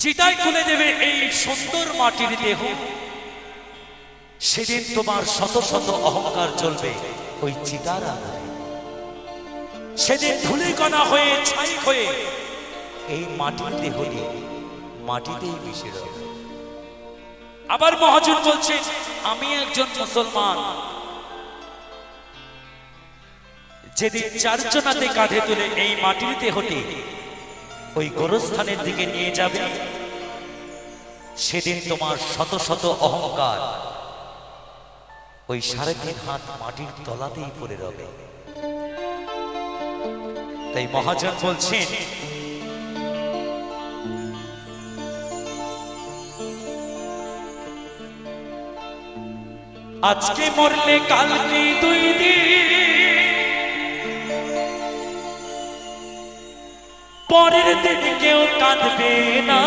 চিতায় তুলে দেবে এই সুন্দর মাটির দেহ। সেদিন তোমার শত শত অহংকার জ্বলবে ওই চিতার আগুনে। সেদিন ধূলিকণা হয়ে ছাই হয়ে এই মাটির দেহ নিয়ে মাটিতেই মিশে যাবে। আবার মহাজন বলছেন, আমি একজন মুসলমান। যেদিন চারজনাতে কাঁধে তুলে এই মাটির দেহটি ওই গোরস্থানের দিকে নিয়ে যাবে, সেদিন তোমার শত শত অহংকার ওই 3.5 হাত মাটির তলাতেই পড়ে রবে। তাই মহাজন বলছেন, আজকে মরলে কালকে 2 দিন, পরের দিন কেউ কাঁদবে না।